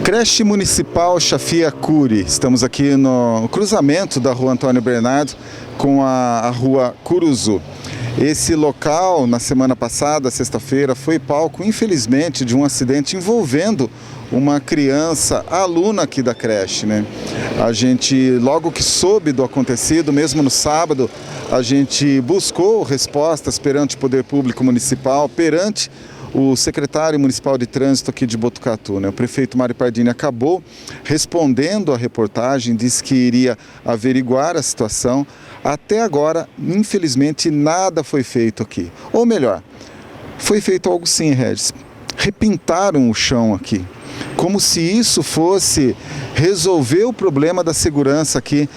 Creche Municipal Chafia Cury. Estamos aqui no cruzamento da rua Antônio Bernardo com a rua Curuzu. Esse local, na semana passada, sexta-feira, foi palco, infelizmente, de um acidente envolvendo uma criança, aluna aqui da creche, né? A gente, logo que soube do acontecido, mesmo no sábado, a gente buscou respostas perante o Poder Público Municipal, perante o secretário municipal de trânsito aqui de Botucatu, né? O prefeito Mário Pardini acabou respondendo à reportagem, disse que iria averiguar a situação. Até agora, infelizmente, nada foi feito aqui. Ou melhor, foi feito algo sim, Regis. Repintaram o chão aqui, como se isso fosse resolver o problema da segurança aqui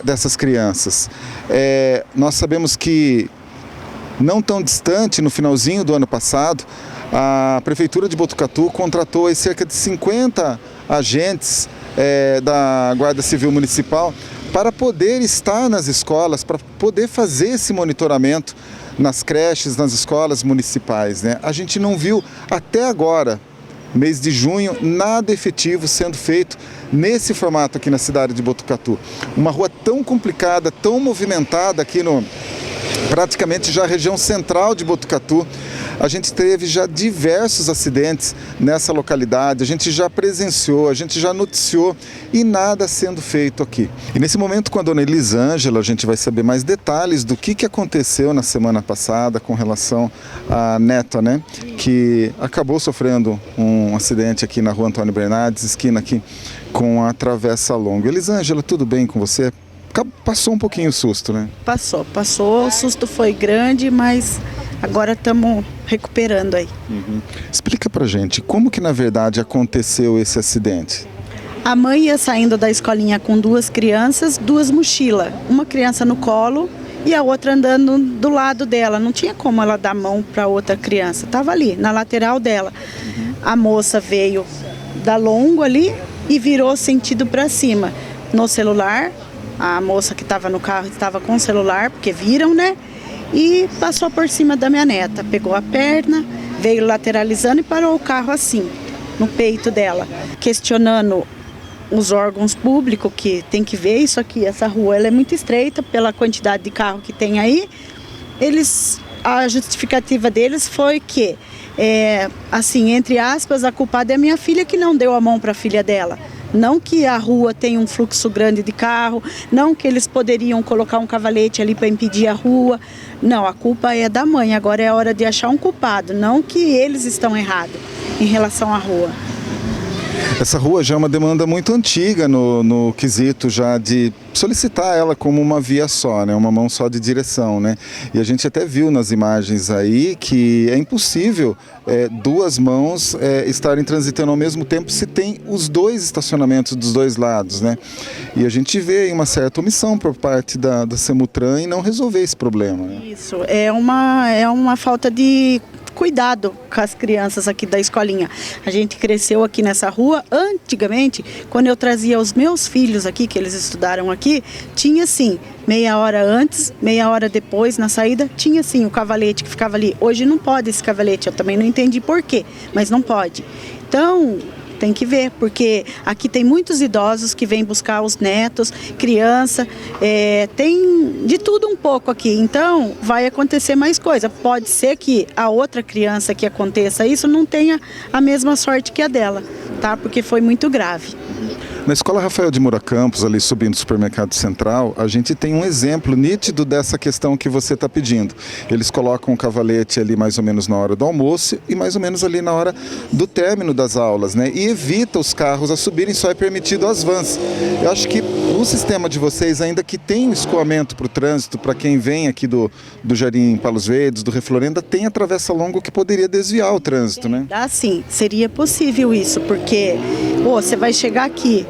dessas crianças. Nós sabemos que não tão distante, no finalzinho do ano passado, a Prefeitura de Botucatu contratou cerca de 50 agentes da Guarda Civil Municipal para poder estar nas escolas, para poder fazer esse monitoramento nas creches, nas escolas municipais, né? A gente não viu até agora, mês de junho, nada efetivo sendo feito nesse formato aqui na cidade de Botucatu. Uma rua tão complicada, tão movimentada aqui praticamente já a região central de Botucatu. A gente teve já diversos acidentes nessa localidade, a gente já presenciou, a gente já noticiou e nada sendo feito aqui. E nesse momento com a dona Elisângela, a gente vai saber mais detalhes do que aconteceu na semana passada com relação à neta, né? Que acabou sofrendo um acidente aqui na rua Antônio Bernardes, esquina aqui com a Travessa Longa. Elisângela, tudo bem com você? Passou um pouquinho o susto, né? Passou. O susto foi grande, mas agora estamos recuperando aí. Explica pra gente, como que na verdade aconteceu esse acidente? A mãe ia saindo da escolinha com duas crianças, duas mochilas. Uma criança no colo e a outra andando do lado dela. Não tinha como ela dar mão para outra criança. Estava ali, na lateral dela. A moça veio da longo ali e virou sentido para cima. No celular, a moça que estava no carro estava com o celular, porque viram, né? E passou por cima da minha neta. Pegou a perna, veio lateralizando e parou o carro assim, no peito dela. Questionando os órgãos públicos que tem que ver isso aqui. Essa rua ela é muito estreita pela quantidade de carro que tem aí. A justificativa deles foi que, assim, entre aspas, a culpada é a minha filha que não deu a mão para a filha dela. Não que a rua tem um fluxo grande de carro, não que eles poderiam colocar um cavalete ali para impedir a rua. Não, a culpa é da mãe. Agora é a hora de achar um culpado, não que eles estão errados em relação à rua. Essa rua já é uma demanda muito antiga no quesito já de solicitar ela como uma via só, né? Uma mão só de direção, né? E a gente até viu nas imagens aí que é impossível duas mãos estarem transitando ao mesmo tempo se tem os dois estacionamentos dos dois lados, né? E a gente vê aí uma certa omissão por parte da Semutran em não resolver esse problema, né? Isso, é uma falta de cuidado com as crianças aqui da escolinha. A gente cresceu aqui nessa rua. Antigamente, quando eu trazia os meus filhos aqui, que eles estudaram aqui, tinha sim, meia hora antes, meia hora depois, na saída, tinha sim o cavalete que ficava ali. Hoje não pode esse cavalete, eu também não entendi por quê, mas não pode. Então, tem que ver, porque aqui tem muitos idosos que vêm buscar os netos, criança, tem de tudo um pouco aqui, então vai acontecer mais coisa. Pode ser que a outra criança que aconteça isso não tenha a mesma sorte que a dela, tá? Porque foi muito grave. Na Escola Rafael de Moura Campos, ali subindo o Supermercado Central, a gente tem um exemplo nítido dessa questão que você está pedindo. Eles colocam o cavalete ali mais ou menos na hora do almoço e mais ou menos ali na hora do término das aulas, né? E evita os carros a subirem, só é permitido as vans. Eu acho que o sistema de vocês, ainda que tem um escoamento para o trânsito, para quem vem aqui do Jardim Palos Verdes, do Reflorenda, tem a Travessa Longa que poderia desviar o trânsito, né? Sim, seria possível isso, porque você vai chegar aqui,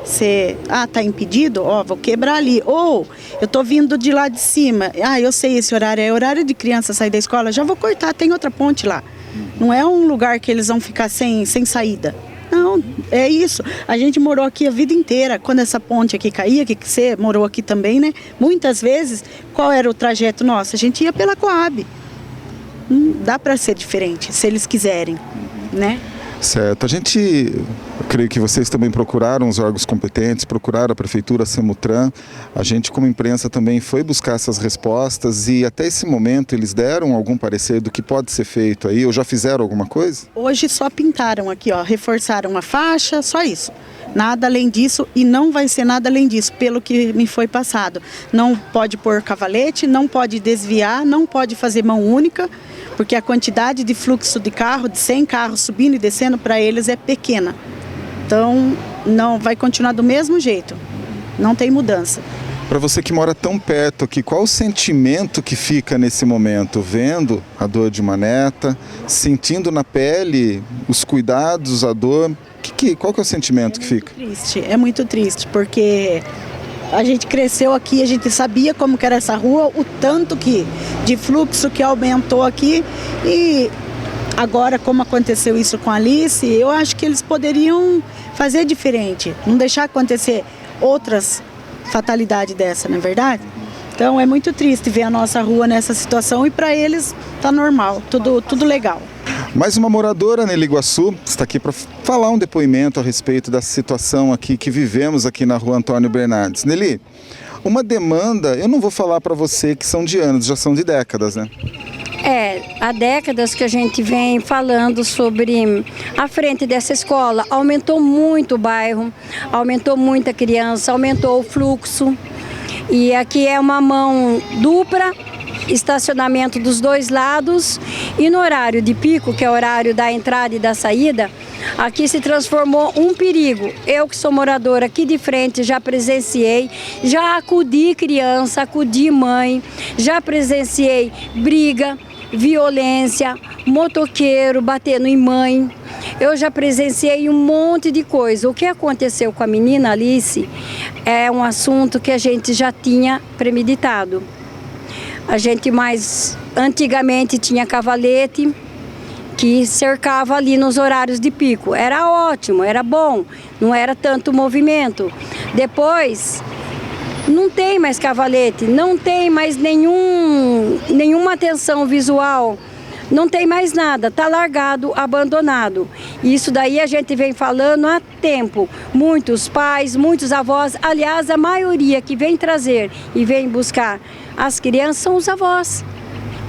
tá impedido, vou quebrar ali. Ou eu tô vindo de lá de cima, eu sei esse horário, é horário de criança sair da escola, já vou cortar, tem outra ponte lá. Não é um lugar que eles vão ficar sem saída. Não, é isso. A gente morou aqui a vida inteira. Quando essa ponte aqui caía, que você morou aqui também, né? Muitas vezes, qual era o trajeto nosso? A gente ia pela Coab. Dá para ser diferente, se eles quiserem, né? Certo. Eu creio que vocês também procuraram os órgãos competentes, procuraram a Prefeitura, a Semutran. A gente, como imprensa, também foi buscar essas respostas e até esse momento eles deram algum parecer do que pode ser feito aí, ou já fizeram alguma coisa? Hoje só pintaram aqui, ó, reforçaram a faixa, só isso. Nada além disso e não vai ser nada além disso, pelo que me foi passado. Não pode pôr cavalete, não pode desviar, não pode fazer mão única, porque a quantidade de fluxo de carro, de 100 carros subindo e descendo, para eles é pequena. Então, não vai continuar do mesmo jeito, não tem mudança. Para você que mora tão perto aqui, qual o sentimento que fica nesse momento? Vendo a dor de uma neta, sentindo na pele os cuidados, a dor, qual que é o sentimento que fica? É muito triste, porque a gente cresceu aqui, a gente sabia como que era essa rua, o tanto de fluxo que aumentou aqui e agora como aconteceu isso com a Alice, eu acho que eles poderiam fazer diferente, não deixar acontecer outras fatalidades dessa, não é verdade? Então é muito triste ver a nossa rua nessa situação e para eles tá normal, tudo legal. Mais uma moradora, Nelly Iguaçu, está aqui para falar um depoimento a respeito da situação aqui que vivemos aqui na rua Antônio Bernardes. Nelly, uma demanda, eu não vou falar para você que são de anos, já são de décadas, né? Há décadas que a gente vem falando sobre a frente dessa escola. Aumentou muito o bairro, aumentou muita criança, aumentou o fluxo. E aqui é uma mão dupla, estacionamento dos dois lados. E no horário de pico, que é o horário da entrada e da saída, aqui se transformou um perigo. Eu que sou moradora aqui de frente, já presenciei, já acudi criança, acudi mãe, já presenciei briga, violência, motoqueiro batendo em mãe. Eu já presenciei um monte de coisa. O que aconteceu com a menina Alice é um assunto que a gente já tinha premeditado. A gente mais antigamente tinha cavalete que cercava ali nos horários de pico. Era ótimo, era bom, não era tanto movimento. Depois não tem mais cavalete, não tem mais nenhuma atenção visual, não tem mais nada, está largado, abandonado. Isso daí a gente vem falando há tempo. Muitos pais, muitos avós, aliás, a maioria que vem trazer e vem buscar as crianças são os avós,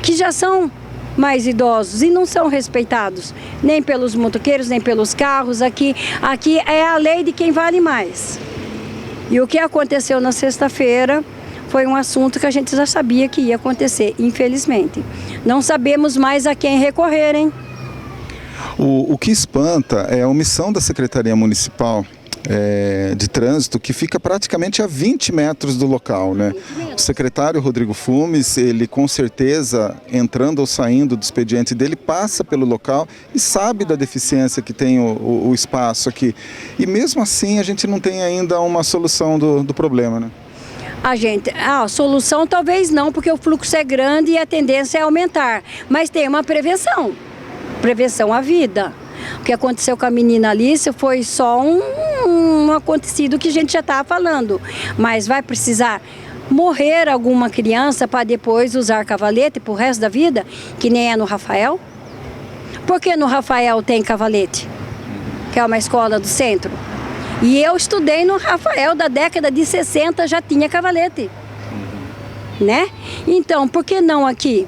que já são mais idosos e não são respeitados, nem pelos motoqueiros, nem pelos carros. Aqui é a lei de quem vale mais. E o que aconteceu na sexta-feira foi um assunto que a gente já sabia que ia acontecer, infelizmente. Não sabemos mais a quem recorrer, hein? O que espanta é a omissão da Secretaria Municipal de Trânsito, que fica praticamente a 20 metros do local, né? O secretário Rodrigo Fumes, ele com certeza, entrando ou saindo do expediente dele, passa pelo local e sabe da deficiência que tem o espaço aqui. E mesmo assim a gente não tem ainda uma solução do problema, né? A solução talvez não, porque o fluxo é grande e a tendência é aumentar. Mas tem uma prevenção à vida. O que aconteceu com a menina Alice foi só um acontecido que a gente já estava falando. Mas vai precisar morrer alguma criança para depois usar cavalete para o resto da vida, que nem é no Rafael? Por que no Rafael tem cavalete? Que é uma escola do centro. E eu estudei no Rafael da década de 60, já tinha cavalete. Né? Então, por que não aqui?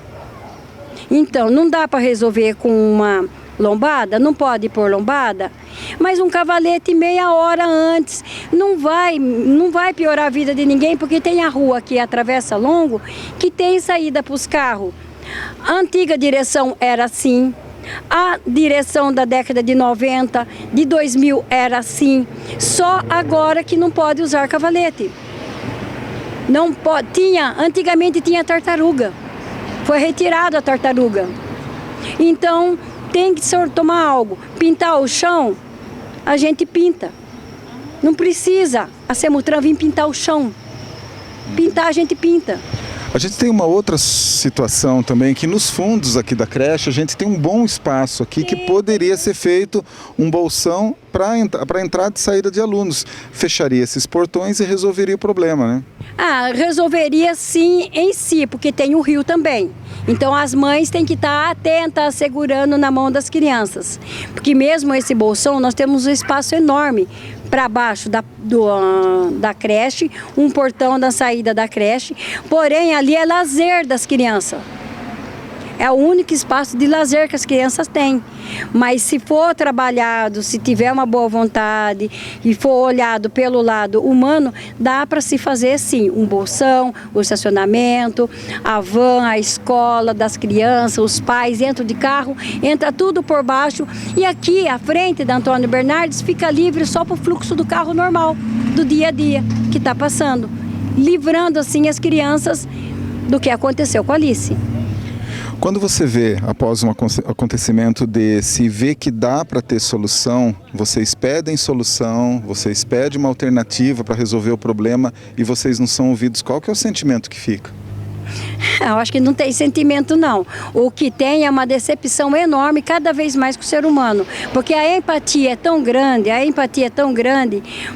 Então, não dá para resolver com uma lombada? Não pode pôr lombada? Mas um cavalete meia hora antes não vai piorar a vida de ninguém, porque tem a rua que atravessa longo, que tem saída para os carros. A antiga direção era assim. A direção da década de 90, de 2000 era assim. Só agora que não pode usar cavalete. Não pode, antigamente tinha tartaruga. Foi retirada a tartaruga. Então tem que tomar algo. Pintar o chão, a gente pinta. Não precisa a Semutran vir pintar o chão. Pintar a gente pinta. A gente tem uma outra situação também, que nos fundos aqui da creche a gente tem um bom espaço aqui que poderia ser feito um bolsão para entrada e saída de alunos. Fecharia esses portões e resolveria o problema, né? Resolveria sim em si, porque tem o rio também. Então as mães têm que estar atentas, segurando na mão das crianças. Porque mesmo esse bolsão, nós temos um espaço enorme para baixo da creche, um portão da saída da creche, porém ali é lazer das crianças. É o único espaço de lazer que as crianças têm. Mas se for trabalhado, se tiver uma boa vontade e for olhado pelo lado humano, dá para se fazer sim, um bolsão, o estacionamento, a van, a escola das crianças, os pais entram de carro, entra tudo por baixo e aqui a frente da Antônio Bernardes fica livre só para o fluxo do carro normal, do dia a dia que está passando, livrando assim as crianças do que aconteceu com a Alice. Quando você vê, após um acontecimento desse, vê que dá para ter solução, vocês pedem solução, vocês pedem uma alternativa para resolver o problema e vocês não são ouvidos, qual que é o sentimento que fica? Eu acho que não tem sentimento não. O que tem é uma decepção enorme cada vez mais com o ser humano. Porque a empatia é tão grande,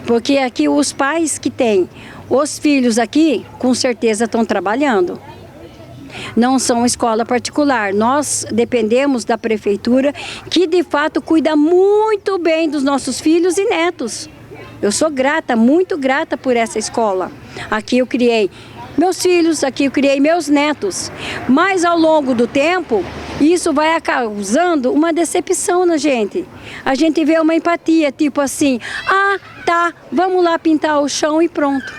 porque aqui os pais que têm, os filhos aqui, com certeza estão trabalhando. Não são escola particular, nós dependemos da prefeitura que de fato cuida muito bem dos nossos filhos e netos. Eu sou grata, muito grata por essa escola. Aqui eu criei meus filhos, aqui eu criei meus netos. Mas ao longo do tempo, isso vai causando uma decepção na gente. A gente vê uma empatia, tipo assim, tá, vamos lá pintar o chão e pronto,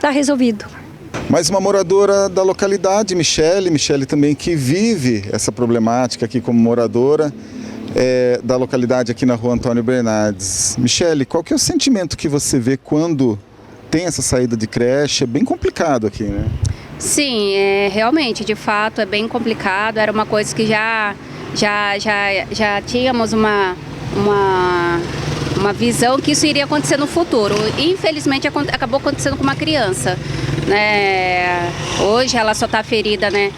tá resolvido. Mas uma moradora da localidade, Michele também, que vive essa problemática aqui como moradora da localidade aqui na rua Antônio Bernardes. Michele, qual que é o sentimento que você vê quando tem essa saída de creche? É bem complicado aqui, né? Sim, realmente, de fato, é bem complicado. Era uma coisa que já tínhamos uma visão que isso iria acontecer no futuro. Infelizmente, acabou acontecendo com uma criança. Hoje ela só está ferida, né,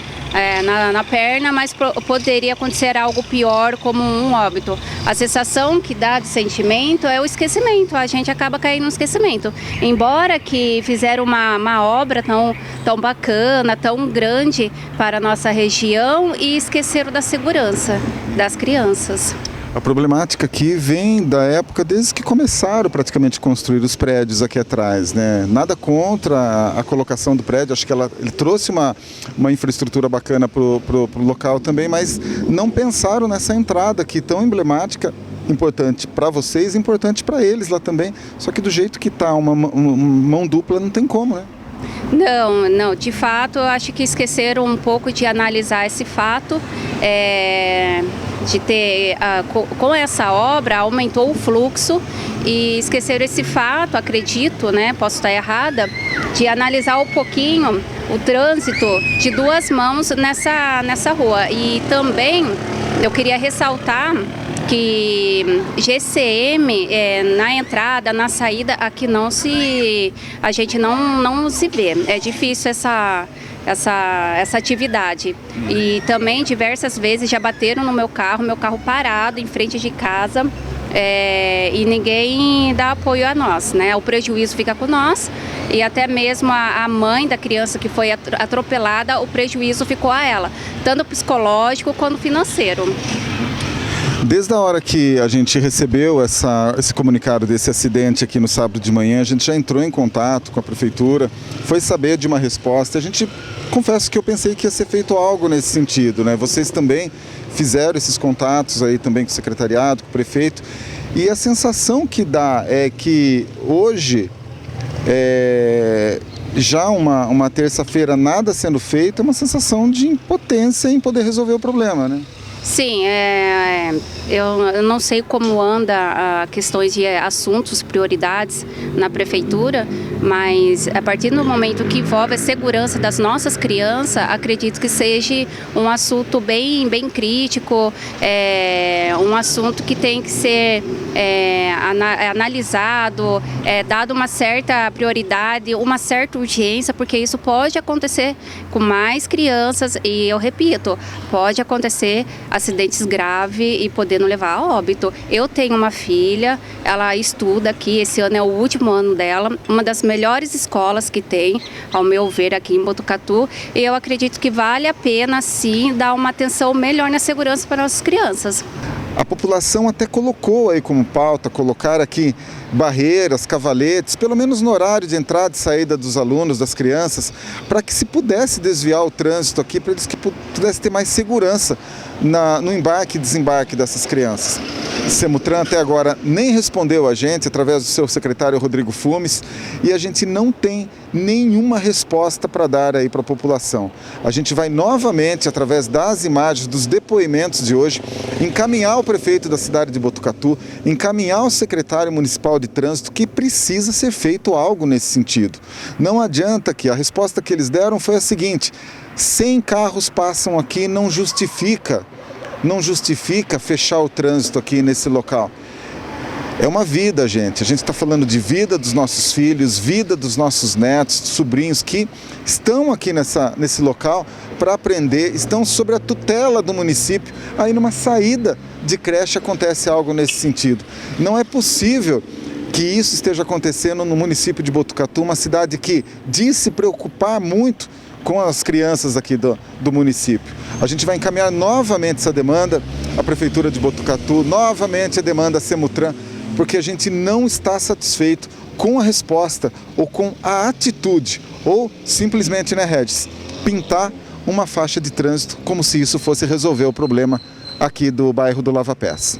na perna, mas poderia acontecer algo pior, como um óbito. A sensação que dá de sentimento é o esquecimento, a gente acaba caindo no esquecimento. Embora que fizeram uma obra tão bacana, tão grande para a nossa região e esqueceram da segurança das crianças. A problemática aqui vem da época desde que começaram praticamente a construir os prédios aqui atrás, né? Nada contra a colocação do prédio, acho que ele trouxe uma infraestrutura bacana para o local também, mas não pensaram nessa entrada aqui tão emblemática, importante para vocês, importante para eles lá também, só que do jeito que está, uma mão dupla não tem como, né? Não, de fato, eu acho que esqueceram um pouco de analisar esse fato, de ter, com essa obra, aumentou o fluxo e esqueceram esse fato, acredito, né, posso estar errada, de analisar um pouquinho o trânsito de duas mãos nessa rua. E também eu queria ressaltar que GCM, na entrada, na saída, aqui a gente não se vê. É difícil essa atividade. E também diversas vezes já bateram no meu carro parado em frente de casa, e ninguém dá apoio a nós, né? O prejuízo fica com nós e até mesmo a mãe da criança que foi atropelada, o prejuízo ficou a ela, tanto psicológico quanto financeiro. Desde a hora que a gente recebeu esse comunicado desse acidente aqui no sábado de manhã, a gente já entrou em contato com a prefeitura, foi saber de uma resposta. A gente, confesso que eu pensei que ia ser feito algo nesse sentido, né? Vocês também fizeram esses contatos aí também com o secretariado, com o prefeito, e a sensação que dá é que hoje, já uma terça-feira nada sendo feito, é uma sensação de impotência em poder resolver o problema, né? Sim, eu não sei como anda a questões de assuntos, prioridades na prefeitura, mas a partir do momento que envolve a segurança das nossas crianças, acredito que seja um assunto bem crítico, um assunto que tem que ser analisado, dado uma certa prioridade, uma certa urgência, porque isso pode acontecer com mais crianças e, eu repito, pode acontecer acidentes graves e podendo levar a óbito. Eu tenho uma filha, ela estuda aqui, esse ano é o último ano dela, uma das melhores escolas que tem, ao meu ver, aqui em Botucatu, e eu acredito que vale a pena, sim, dar uma atenção melhor na segurança para nossas crianças. A população até colocou aí como pauta, colocar aqui barreiras, cavaletes, pelo menos no horário de entrada e saída dos alunos, das crianças, para que se pudesse desviar o trânsito aqui, para eles que pudessem ter mais segurança no embarque e desembarque dessas crianças. Semutran até agora nem respondeu a gente, através do seu secretário Rodrigo Fumes, e a gente não tem nenhuma resposta para dar aí para a população. A gente vai novamente, através das imagens, dos depoimentos de hoje, encaminhar o prefeito da cidade de Botucatu, encaminhar o secretário municipal de trânsito que precisa ser feito algo nesse sentido. Não adianta que a resposta que eles deram foi a seguinte: 100 carros passam aqui, não justifica fechar o trânsito aqui nesse local. É uma vida, gente. A gente está falando de vida dos nossos filhos, vida dos nossos netos, sobrinhos que estão aqui nesse local para aprender, estão sob a tutela do município. Aí numa saída de creche acontece algo nesse sentido. Não é possível que isso esteja acontecendo no município de Botucatu, uma cidade que diz se preocupar muito com as crianças aqui do município. A gente vai encaminhar novamente essa demanda à Prefeitura de Botucatu, novamente a demanda à Semutran, porque a gente não está satisfeito com a resposta ou com a atitude, ou simplesmente, né, Regis, pintar uma faixa de trânsito como se isso fosse resolver o problema aqui do bairro do Lava Pés.